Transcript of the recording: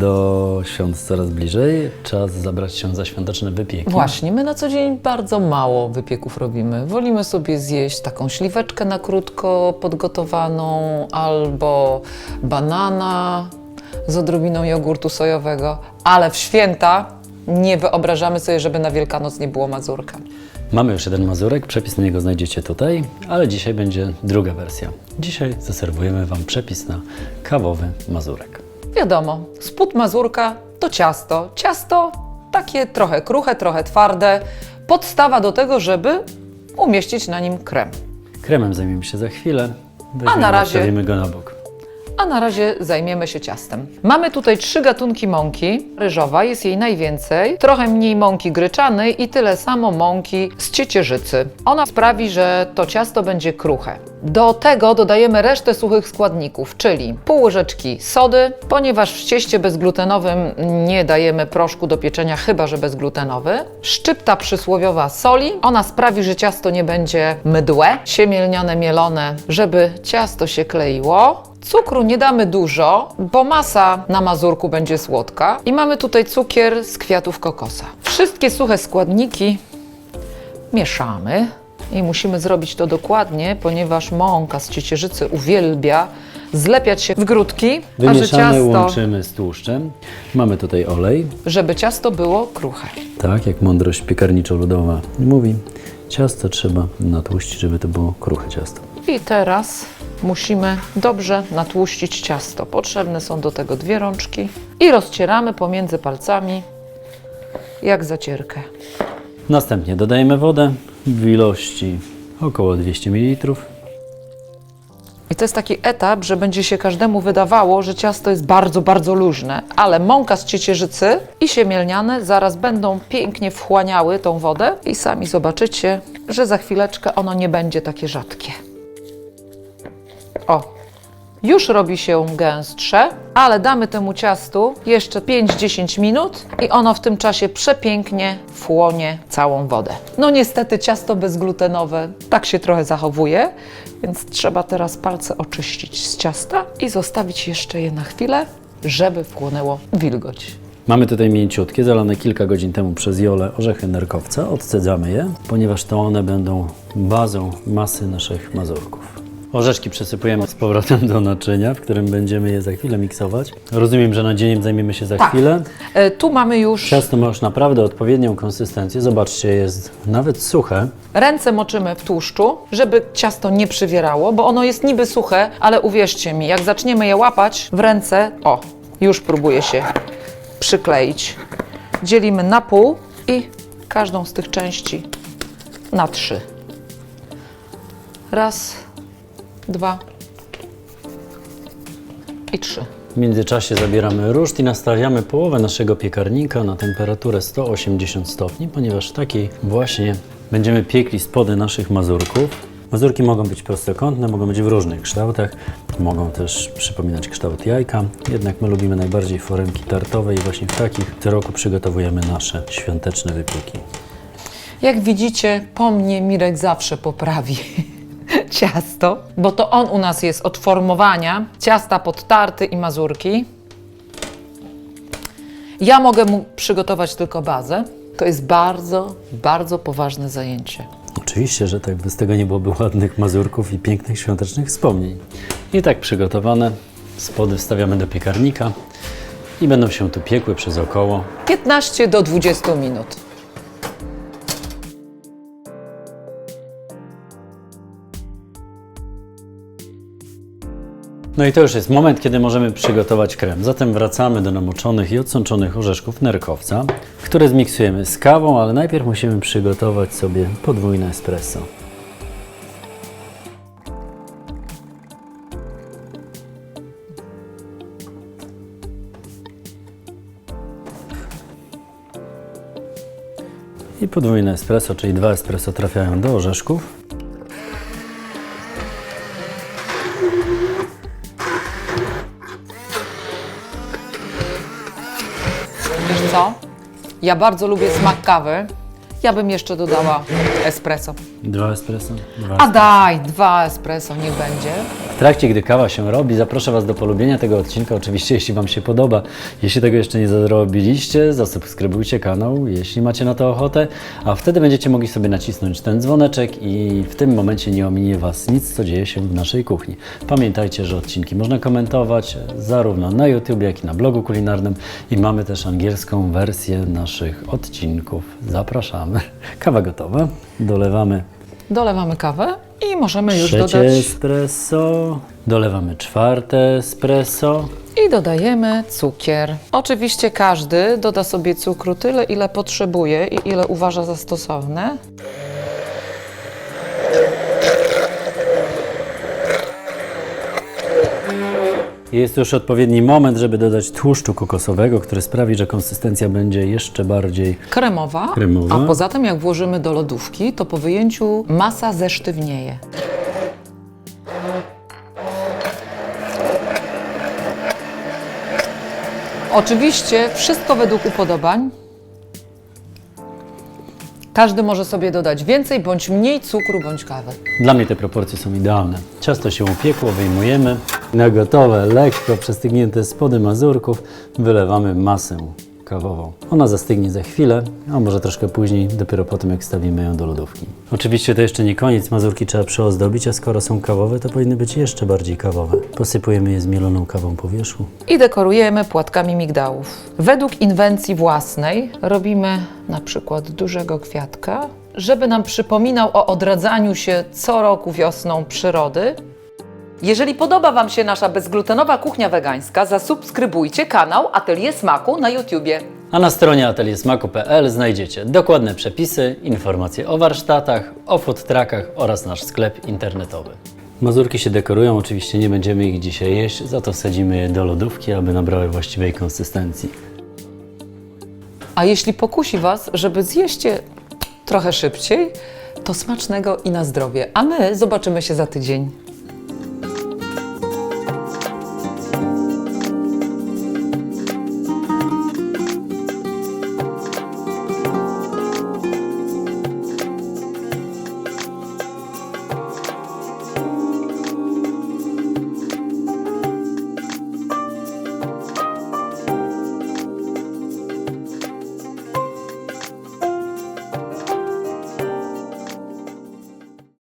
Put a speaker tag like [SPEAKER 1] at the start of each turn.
[SPEAKER 1] Do świąt coraz bliżej. Czas zabrać się za świąteczne wypieki.
[SPEAKER 2] Właśnie, my na co dzień bardzo mało wypieków robimy. Wolimy sobie zjeść taką śliweczkę na krótko podgotowaną albo banana z odrobiną jogurtu sojowego, ale w święta nie wyobrażamy sobie, żeby na Wielkanoc nie było mazurka.
[SPEAKER 1] Mamy już jeden mazurek, przepis na niego znajdziecie tutaj, ale dzisiaj będzie druga wersja. Dzisiaj zaserwujemy Wam przepis na kawowy mazurek.
[SPEAKER 2] Wiadomo, spód mazurka to ciasto. Ciasto takie trochę kruche, trochę twarde. Podstawa do tego, żeby umieścić na nim krem.
[SPEAKER 1] Kremem zajmiemy się za chwilę. Stawimy go na bok.
[SPEAKER 2] A na razie zajmiemy się ciastem. Mamy tutaj 3 gatunki mąki. Ryżowa, jest jej najwięcej. Trochę mniej mąki gryczanej i tyle samo mąki z ciecierzycy. Ona sprawi, że to ciasto będzie kruche. Do tego dodajemy resztę suchych składników, czyli pół łyżeczki sody, ponieważ w cieście bezglutenowym nie dajemy proszku do pieczenia, chyba że bezglutenowy. Szczypta przysłowiowa soli, ona sprawi, że ciasto nie będzie mydłe. Siemię lniane mielone, żeby ciasto się kleiło. Cukru nie damy dużo, bo masa na mazurku będzie słodka. I mamy tutaj cukier z kwiatów kokosa. Wszystkie suche składniki mieszamy. I musimy zrobić to dokładnie, ponieważ mąka z ciecierzycy uwielbia zlepiać się w grudki, a że
[SPEAKER 1] Wymieszane
[SPEAKER 2] ciasto,
[SPEAKER 1] łączymy z tłuszczem. Mamy tutaj olej.
[SPEAKER 2] żeby ciasto było kruche.
[SPEAKER 1] Tak, jak mądrość piekarniczo-ludowa mówi, ciasto trzeba natłuścić, żeby to było kruche ciasto.
[SPEAKER 2] I teraz musimy dobrze natłuścić ciasto. Potrzebne są do tego 2 rączki i rozcieramy pomiędzy palcami jak zacierkę.
[SPEAKER 1] Następnie dodajemy wodę w ilości około 200 ml.
[SPEAKER 2] I to jest taki etap, że będzie się każdemu wydawało, że ciasto jest bardzo, bardzo luźne, ale mąka z ciecierzycy i siemię lniane zaraz będą pięknie wchłaniały tą wodę i sami zobaczycie, że za chwileczkę ono nie będzie takie rzadkie. O, już robi się gęstsze, ale damy temu ciastu jeszcze 5-10 minut i ono w tym czasie przepięknie wchłonie całą wodę. No niestety ciasto bezglutenowe tak się trochę zachowuje, więc trzeba teraz palce oczyścić z ciasta i zostawić jeszcze je na chwilę, żeby wchłonęło wilgoć.
[SPEAKER 1] Mamy tutaj mięciutkie, zalane kilka godzin temu przez Jolę orzechy nerkowca. Odcedzamy je, ponieważ to one będą bazą masy naszych mazurków. Orzeszki przesypujemy z powrotem do naczynia, w którym będziemy je za chwilę miksować. Rozumiem, że nadzieniem zajmiemy się za chwilę.
[SPEAKER 2] Tu mamy już...
[SPEAKER 1] Ciasto ma już naprawdę odpowiednią konsystencję. Zobaczcie, jest nawet suche.
[SPEAKER 2] Ręce moczymy w tłuszczu, żeby ciasto nie przywierało, bo ono jest niby suche, ale uwierzcie mi, jak zaczniemy je łapać w ręce, o, już próbuje się przykleić. Dzielimy na pół i każdą z tych części na 3. Raz, 2 i 3.
[SPEAKER 1] W międzyczasie zabieramy ruszt i nastawiamy połowę naszego piekarnika na temperaturę 180 stopni, ponieważ w takiej właśnie będziemy piekli spody naszych mazurków. Mazurki mogą być prostokątne, mogą być w różnych kształtach, mogą też przypominać kształt jajka, jednak my lubimy najbardziej foremki tartowe i właśnie w takich w tym roku przygotowujemy nasze świąteczne wypieki.
[SPEAKER 2] Jak widzicie, po mnie Mirek zawsze poprawi ciasto, bo to on u nas jest od formowania ciasta pod tarty i mazurki. Ja mogę mu przygotować tylko bazę. To jest bardzo, bardzo poważne zajęcie.
[SPEAKER 1] Oczywiście, że tak, bez tego nie byłoby ładnych mazurków i pięknych świątecznych wspomnień. I tak przygotowane, spody wstawiamy do piekarnika i będą się tu piekły przez około
[SPEAKER 2] 15 do 20 minut.
[SPEAKER 1] No i to już jest moment, kiedy możemy przygotować krem. Zatem wracamy do namoczonych i odsączonych orzeszków nerkowca, które zmiksujemy z kawą, ale najpierw musimy przygotować sobie podwójne espresso. I podwójne espresso, czyli 2 espresso trafiają do orzeszków.
[SPEAKER 2] Wiesz co? Ja bardzo lubię smak kawy. Ja bym jeszcze dodała espresso.
[SPEAKER 1] 2 espresso? 2
[SPEAKER 2] A daj, 2 espresso, niech będzie.
[SPEAKER 1] W trakcie, gdy kawa się robi, zaproszę Was do polubienia tego odcinka, oczywiście jeśli Wam się podoba. Jeśli tego jeszcze nie zrobiliście, zasubskrybujcie kanał, jeśli macie na to ochotę, a wtedy będziecie mogli sobie nacisnąć ten dzwoneczek i w tym momencie nie ominie Was nic, co dzieje się w naszej kuchni. Pamiętajcie, że odcinki można komentować zarówno na YouTube, jak i na blogu kulinarnym i mamy też angielską wersję naszych odcinków. Zapraszamy. Kawa gotowa,
[SPEAKER 2] Dolewamy kawę i możemy już
[SPEAKER 1] 3
[SPEAKER 2] dodać.
[SPEAKER 1] espresso, dolewamy 4 espresso.
[SPEAKER 2] I dodajemy cukier. Oczywiście każdy doda sobie cukru tyle, ile potrzebuje i ile uważa za stosowne.
[SPEAKER 1] Jest już odpowiedni moment, żeby dodać tłuszczu kokosowego, który sprawi, że konsystencja będzie jeszcze bardziej
[SPEAKER 2] Kremowa.
[SPEAKER 1] Kremowa.
[SPEAKER 2] A poza tym jak włożymy do lodówki, to po wyjęciu masa zesztywnieje. Oczywiście wszystko według upodobań. Każdy może sobie dodać więcej bądź mniej cukru bądź kawy.
[SPEAKER 1] Dla mnie te proporcje są idealne. Ciasto się upiekło, wyjmujemy. Na gotowe, lekko przestygnięte spody mazurków wylewamy masę kawową. Ona zastygnie za chwilę, a może troszkę później, dopiero po tym jak stawimy ją do lodówki. Oczywiście to jeszcze nie koniec, mazurki trzeba przyozdobić, a skoro są kawowe, to powinny być jeszcze bardziej kawowe. Posypujemy je zmieloną kawą po wierzchu.
[SPEAKER 2] I dekorujemy płatkami migdałów. Według inwencji własnej robimy na przykład dużego kwiatka, żeby nam przypominał o odradzaniu się co roku wiosną przyrody. Jeżeli podoba Wam się nasza bezglutenowa kuchnia wegańska, zasubskrybujcie kanał Atelier Smaku na YouTubie.
[SPEAKER 1] A na stronie ateliersmaku.pl znajdziecie dokładne przepisy, informacje o warsztatach, o food truckach oraz nasz sklep internetowy. Mazurki się dekorują, oczywiście nie będziemy ich dzisiaj jeść, za to wsadzimy je do lodówki, aby nabrały właściwej konsystencji.
[SPEAKER 2] A jeśli pokusi Was, żeby zjeść je trochę szybciej, to smacznego i na zdrowie. A my zobaczymy się za tydzień.